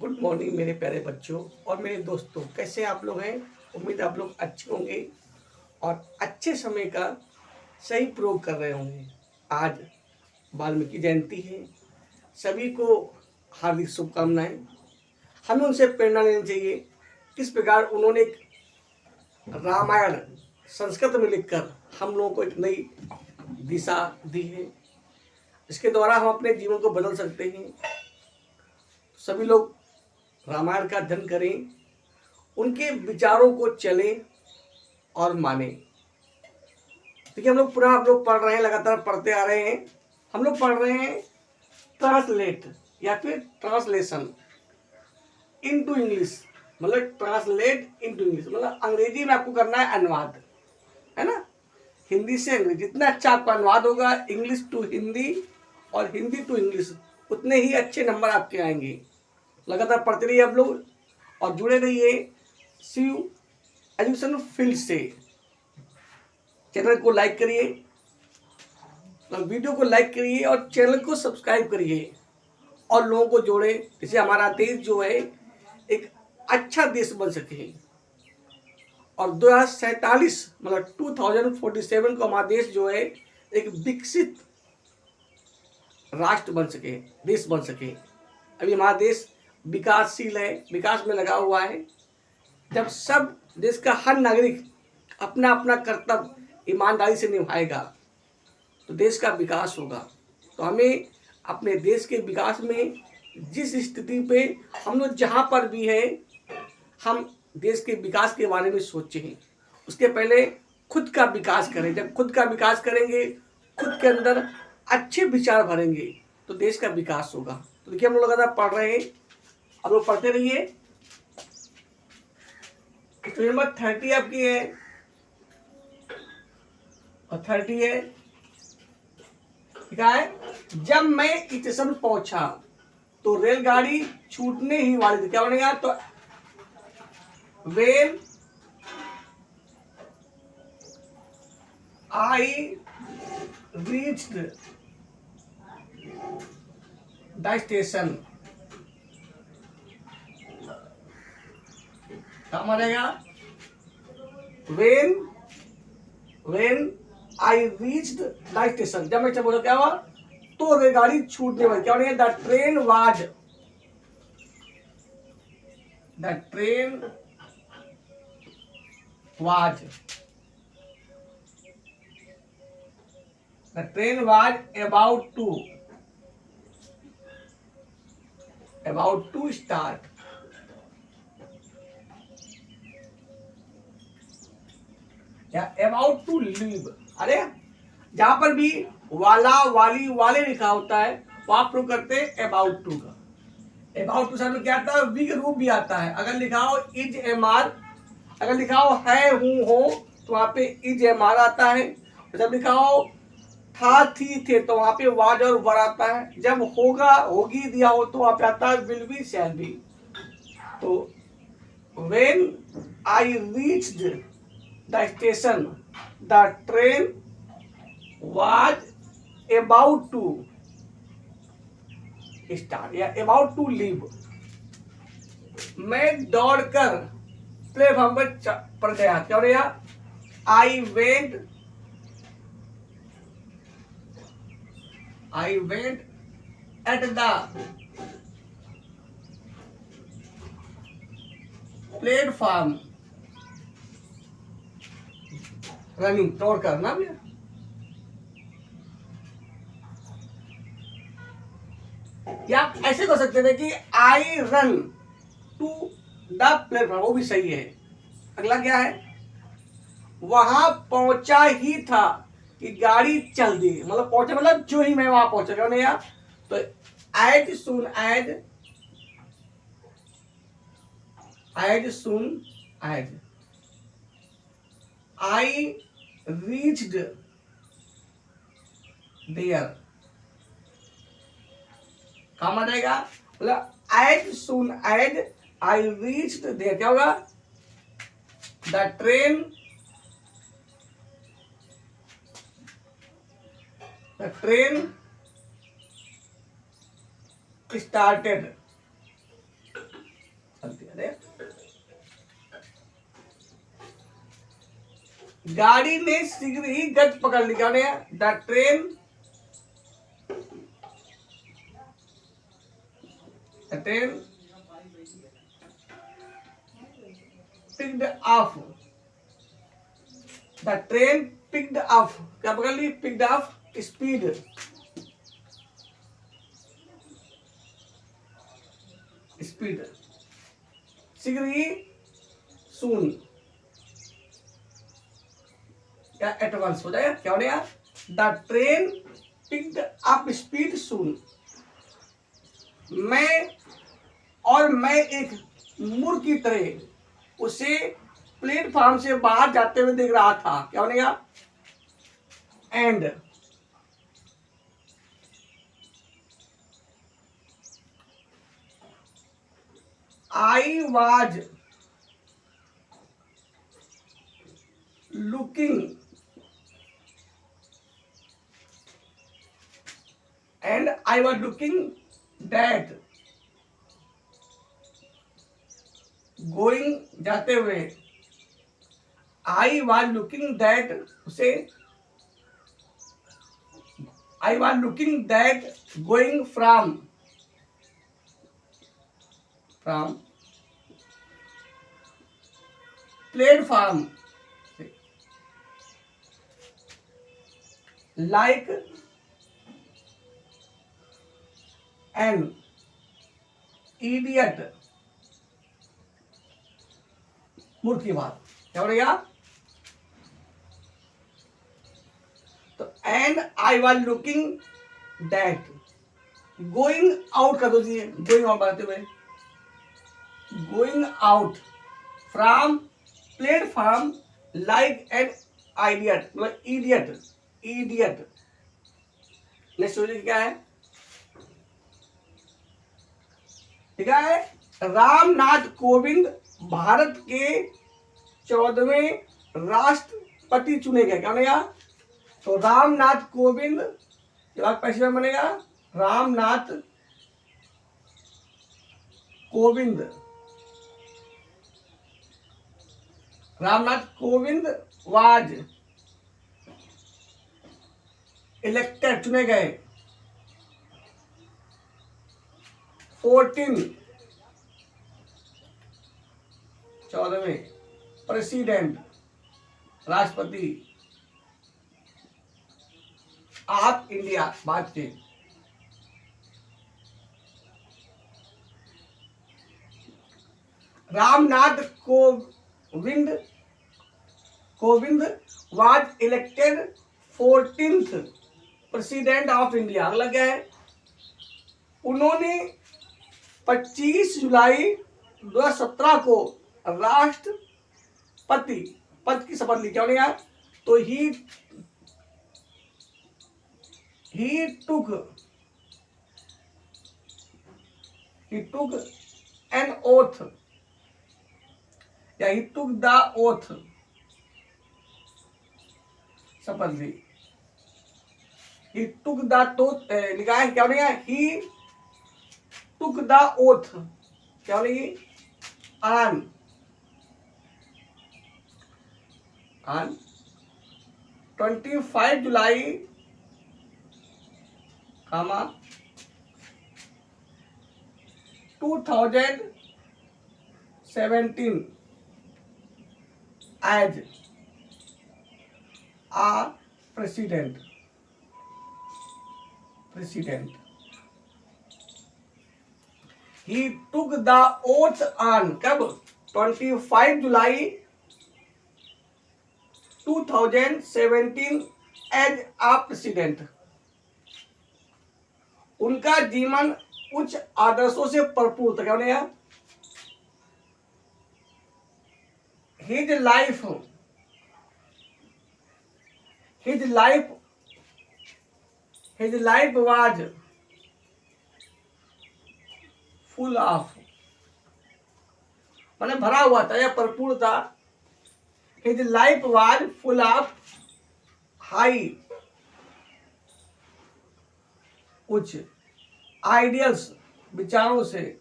Good morning मेरे प्यारे बच्चों और मेरे दोस्तों, कैसे आप लोग हैं। उम्मीद आप लोग अच्छे होंगे और अच्छे समय का सही प्रयोग कर रहे होंगे। आज वाल्मीकि जयंती है, सभी को हार्दिक शुभकामनाएं। हमें उनसे प्रेरणा लेनी चाहिए, किस प्रकार उन्होंने एक रामायण संस्कृत में लिखकर हम लोगों को एक नई दिशा दी है। इसके द्वारा हम अपने जीवन को बदल सकते हैं। सभी लोग रामायण का अध्ययन करें, उनके विचारों को चलें और माने। देखिए, हम लोग पढ़ रहे हैं, लगातार पढ़ते आ रहे हैं। हम लोग पढ़ रहे हैं ट्रांसलेट या फिर ट्रांसलेशन इनटू इंग्लिश, मतलब ट्रांसलेट इनटू इंग्लिश, मतलब अंग्रेजी में आपको करना है अनुवाद, है ना। हिंदी से अंग्रेजी, जितना अच्छा आपका अनुवाद होगा, इंग्लिश टू हिंदी और हिंदी टू इंग्लिश, उतने ही अच्छे नंबर आपके आएंगे। लगातार पढ़ते रहिए आप लोग और जुड़े रहिए शिव एजुकेशन फील्ड से। चैनल को लाइक करिए, वीडियो को लाइक करिए और चैनल को सब्सक्राइब करिए और लोगों को जोड़े, जिससे हमारा देश जो है एक अच्छा देश बन सके और 2047 मतलब 2047 को हमारा देश जो है एक विकसित राष्ट्र बन सके, देश बन सके। अभी हमारा देश विकासशील है, विकास में लगा हुआ है। जब सब देश का हर नागरिक अपना अपना कर्तव्य ईमानदारी से निभाएगा तो देश का विकास होगा। तो हमें अपने देश के विकास में, जिस स्थिति पे हम लोग जहाँ पर भी हैं, हम देश के विकास के बारे में सोचें। उसके पहले खुद का विकास करें। जब खुद का विकास करेंगे, खुद के अंदर अच्छे विचार भरेंगे तो देश का विकास होगा। तो देखिए, हम लोग लगातार पढ़ रहे हैं, अब लोग पढ़ते रहिए। तो नंबर 30 आपकी है और 30 है, क्या है। जब मैं स्टेशन पहुंचा तो रेलगाड़ी छूटने ही वाली थी। क्या बनेगा? तो when I reached the station, क्या मानेगा? When I reached the station, जब मैं बोला क्या हुआ तो रेलगाड़ी छूटने वाली। क्या बनेगा? The train was about to start. या about to leave। अरे जहां पर भी वाला, वाली, वाले लिखा होता है वो आप लोग करते हैं about to का। about to साथ में क्या आता है? वी का रूप भी आता है। अगर लिखा हो इज एम आर, अगर लिखा हो है, हूं, हो, तो वहां पे इज एम आर आता है। जब लिखा हो था, थी, थे, तो वहां पे वाज और वर आता है। जब होगा, होगी दिया हो तो वहां पे आता है विल बी, शैल बी। तो when I reached the station the train was about to start या अबाउट टू लीव। मैं दौड़कर प्लेटफॉर्म पर गया। क्या हो रहा? I went at the platform, running, दौड़ करना भैया। या आप ऐसे कर सकते थे कि I run to the platform, वो भी सही है। अगला क्या है? वहां पहुंचा ही था कि गाड़ी चल दी, मतलब पहुंचा मतलब जो ही मैं वहां पहुंचा। क्या नहीं यार? तो as soon as I reached there, काम आ जाएगा। मतलब as soon as I reached there, क्या होगा? द ट्रेन started गाड़ी ने शीघ्र ही गति पकड़ ली। क्या the train picked up, the train picked up, क्या पकड़ ली? पिक्ड अप स्पीड, स्पीड, शीघ्र ही, सून, या एडवांस हो जाएगा। क्या हो जाएगा? The train picked up speed soon. मैं एक मुर्ग की तरह उसे प्लेटफॉर्म से बाहर जाते हुए देख रहा था। क्या बनेगा? And I was looking that, going जाते हुए, आई वॉज लुकिंग दैट, उसे I was looking that going from platform like an idiot. मूर्ख की बात। क्या बोलेगा? तो and I was looking that, going out कर दो जी, गोइंग आउट बताते हुए, going out from platform like an idiot, मतलब इडियट, इडियट। नेक्स्ट क्या है? ठीक है, रामनाथ कोविंद भारत के 14वें राष्ट्रपति चुने गए। क्या बनेगा? तो रामनाथ कोविंद पैसे में बनेगा रामनाथ कोविंद। रामनाथ कोविंद वाज इलेक्टेड, चुने गए 14वें प्रेसिडेंट, राष्ट्रपति ऑफ इंडिया, भारत के। Ramnath Kovind was elected 14th president of India. अगला क्या है? उन्होंने 25 जुलाई 2017 को राष्ट्रपति पद की शपथ ली। क्या होने यार? तो ही took an oath, या he took the oath, शपथ ली। he took the oath लिखा है। क्या बनेगा? he took the oath, क्या बनेगी? on 25 July 2017 as a president। He took the oath on कब? 25 जुलाई 2017 as a president। उनका जीवन उच्च आदर्शों से भरपूर था। क्या बनेगा? His life was full of, माने भरा हुआ था या भरपूर था। His life was full of high, उच्च, आइडियल्स, विचारों से।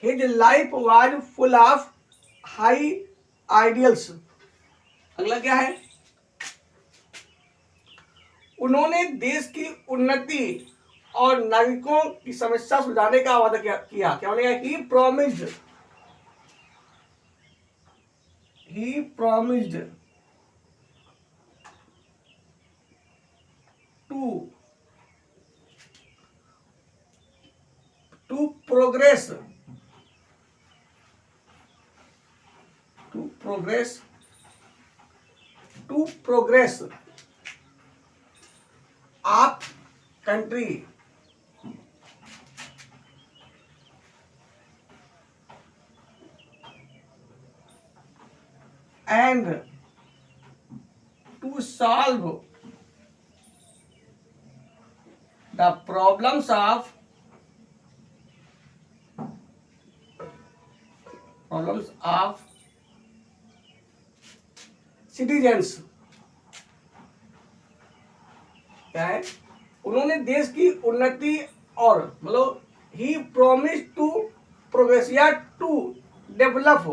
His life was full of high ideals, अगला क्या है, उन्होंने देश की उन्नति और नागरिकों की समस्या सुलझाने का वादा किया। क्या बोलेगा, ही promised to progress our country and to solve the problems of citizens। क्या है, उन्होंने देश की उन्नति और मतलब ही प्रोमिस टू प्रोग्रेस या to develop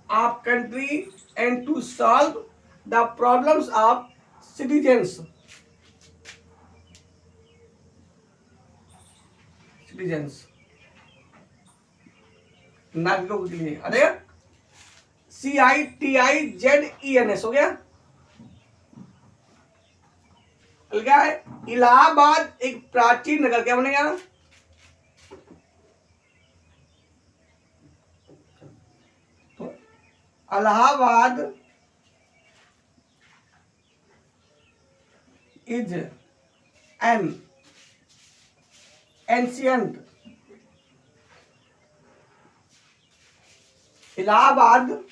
of country and to solve the problems of citizens. नागरिकों के लिए। अरे CITIZENS हो गया। क्या है, इलाहाबाद एक प्राचीन नगर। क्या बनेगा, तो Allahabad is an ancient, Allahabad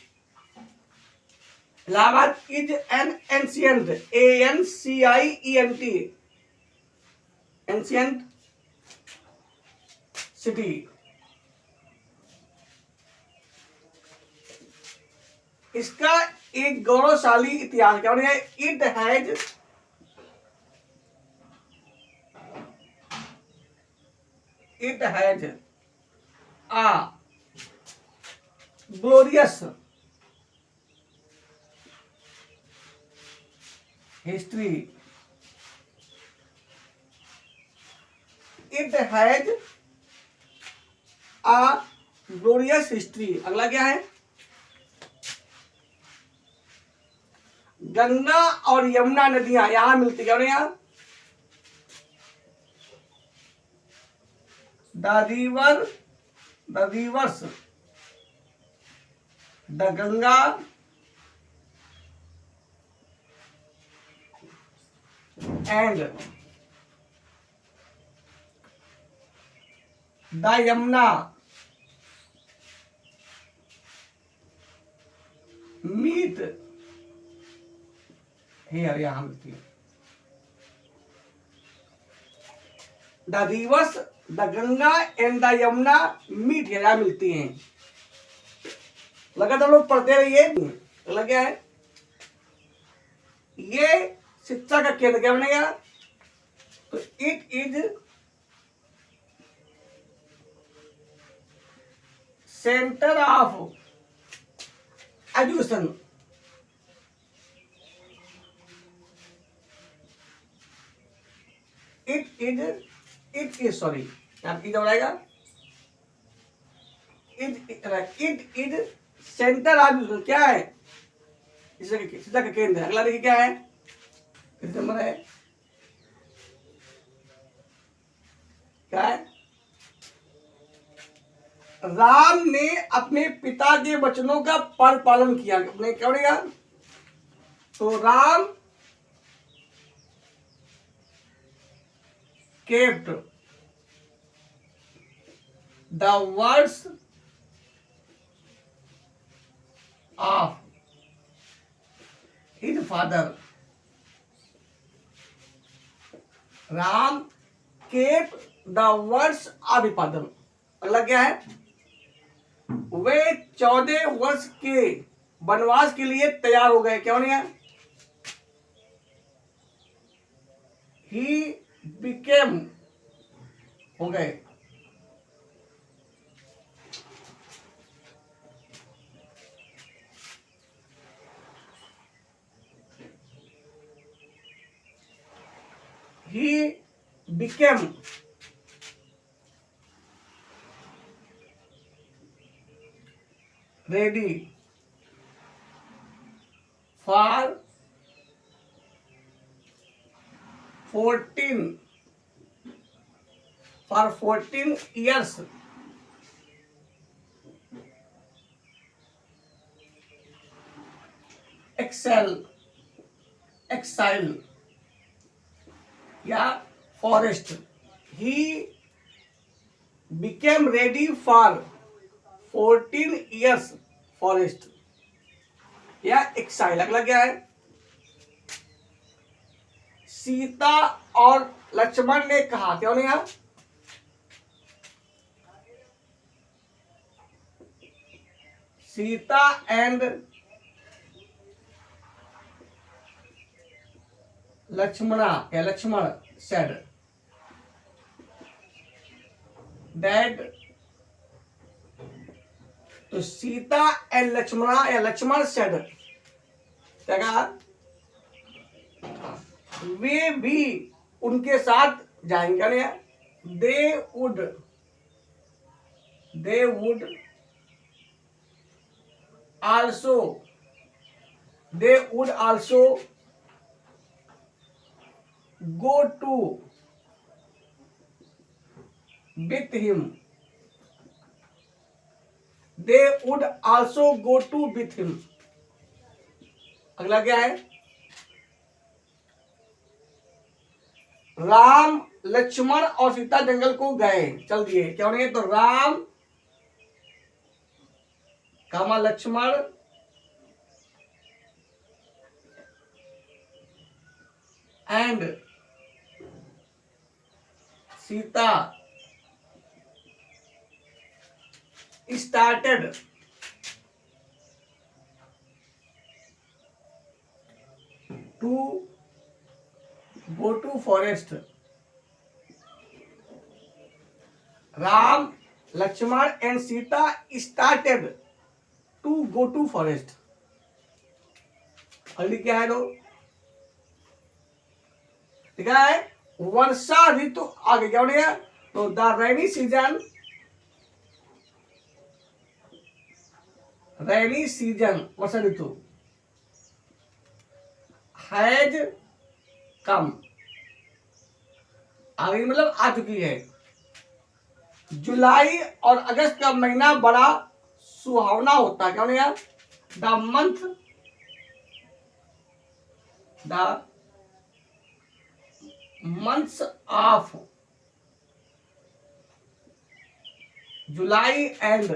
is an ancient, ANCIENT, ancient city। इसका एक गौरवशाली इतिहास। क्या है, it has a glorious history। It has a glorious history। अगला क्या है, गंगा और यमुना नदियां यहां मिलती। क्या यहाँ, the rivers the Ganga and the Yamuna meet here। यहाँ मिलती है the rivers the Ganga and the Yamuna meet here, यहाँ मिलती हैं। लगातार लोग पढ़ते रहिए। लग गया है, ये शिक्षा का केंद्र। क्या बनेगा, तो it is centre of education. It is sorry, आप की जाएगा, it is centre of education. क्या है, शिक्षा का केंद्र। अगला देखिए क्या है, नंबर है, क्या है, राम ने अपने पिता के वचनों का पालन किया। अपने क्या बोलेगा, तो Ram kept the words of his father. Ram kept the words of his father. अगला क्या है, वे 14 वर्ष के वनवास के लिए तैयार हो गए। क्या होने, ही बिकेम हो गए। became ready for 14 years. Exile या forest. He became ready for 14 years forest या exile. अगला क्या है? सीता और लक्ष्मण ने कहा, क्या उन्हें यार? Sita and Lakshman said that, तो सीता एंड लक्ष्मण said, क्या कहा? वे भी उनके साथ जाएंगे। They would also go to with him. They would also go to with him. अगला क्या है? राम, लक्ष्मण और सीता जंगल को गए, चल दिए। क्या होने? तो Ram comma Lakshman and Sita started to go to forest. Ram, Lakshman and Sita started to go to forest. अगली क्या है? ठीक है, वर्षा ऋतु आगे क्या होने है? तो the rainy season Varsha Ritu has come, आगे मतलब आ चुकी है। जुलाई और अगस्त का महीना बड़ा सुहावना होता है। क्या होने यार? The months of July and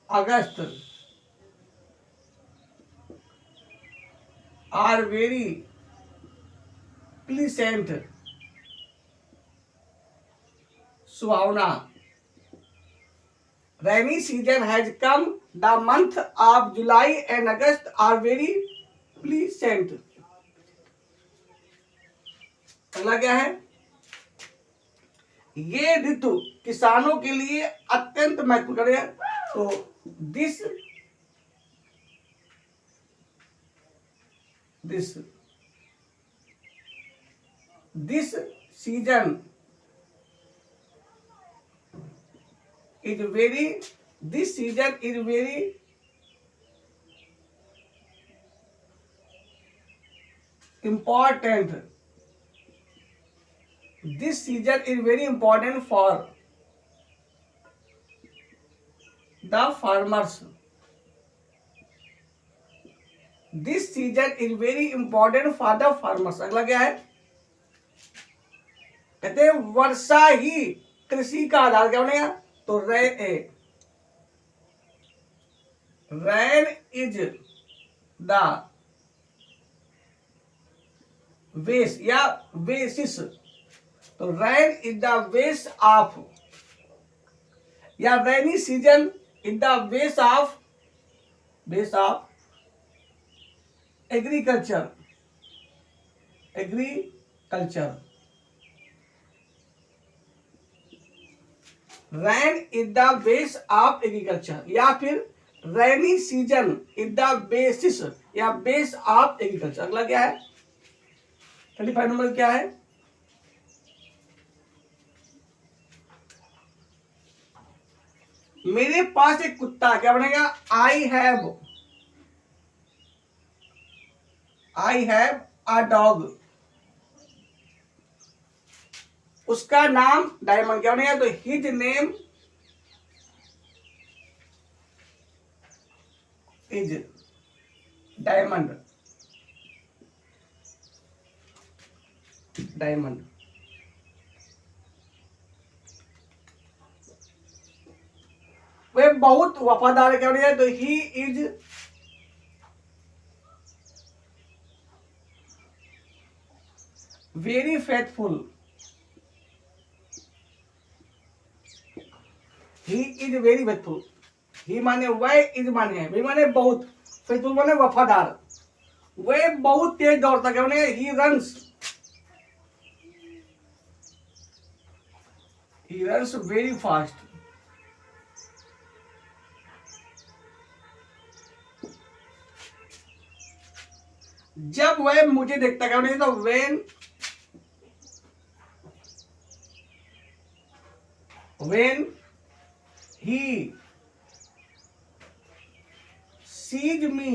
August are very pleasant, सुहावना। Rainy season has come, the month of July and August are very pleasant. अगला क्या है? ये ऋतु किसानों के लिए अत्यंत महत्वपूर्ण है। तो this season is very important. This season is very important for the farmers. This season is very important for the farmers. अगला क्या है? कहते हैं वर्षा ही कृषि का आधार। क्या होने? तो रेन इज द बेस या बेसिस। तो rain is the base of या rainy season is the base of agriculture. Rain is the base of agriculture या फिर rainy season is the basis या बेस ऑफ एग्रीकल्चर। अगला क्या है? 35 number क्या है? मेरे पास एक कुत्ता, क्या बनेगा? I have a dog. उसका नाम डायमंड, क्या बनेगा? तो हिज नेम इज डायमंड। वह बहुत वफादार है, क्या बनेगा? तो he is very faithful. He is very faithful. He माने वह, इज माने वे माने बहुत, फेथफुल माने वफादार। वह बहुत तेज दौड़ता, क्या बनेगा? He runs very fast. जब वह मुझे देखता, क्या बनेगा? तो when he sees me,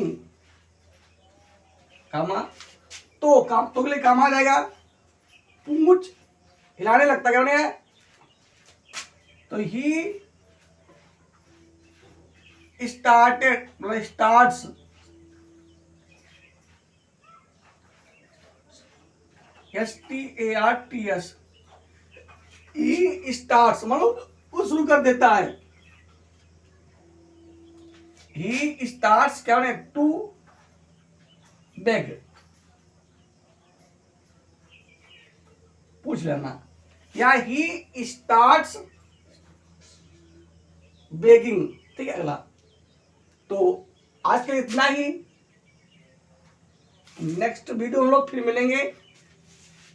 कामा, तो काम तो के लिए काम आ जाएगा। पूंछ हिलाने लगता, क्या बनेगा? तो he starts STARTS। He starts मतलब वो शुरू कर देता है। ही स्टार्ट्स, क्या बने? टू बेग, पूछ लेना, या ही स्टार्ट्स बेगिंग। ठीक है, अगला। तो आज के लिए इतना ही। नेक्स्ट वीडियो हम लोग फिर मिलेंगे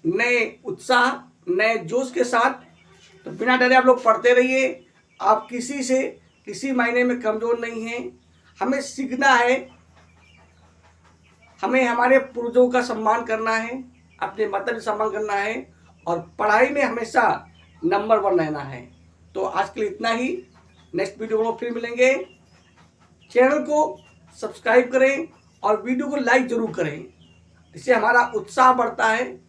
नए उत्साह, नए जोश के साथ। तो बिना डरे आप लोग पढ़ते रहिए। आप किसी से किसी मायने में कमजोर नहीं हैं। हमें सीखना है, हमें हमारे पूर्वजों का सम्मान करना है, अपने मतलब का सम्मान करना है, और पढ़ाई में हमेशा नंबर 1 रहना है। तो आज के लिए इतना ही। नेक्स्ट वीडियो में फिर मिलेंगे। चैनल को सब्सक्राइब करें और वीडियो को लाइक जरूर करें, इससे हमारा उत्साह बढ़ता है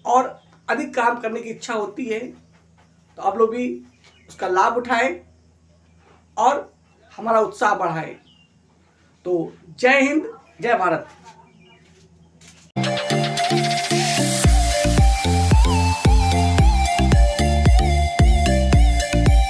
और अधिक काम करने की इच्छा होती है। तो आप लोग भी उसका लाभ उठाएं और हमारा उत्साह बढ़ाएं। तो जय हिंद, जय भारत।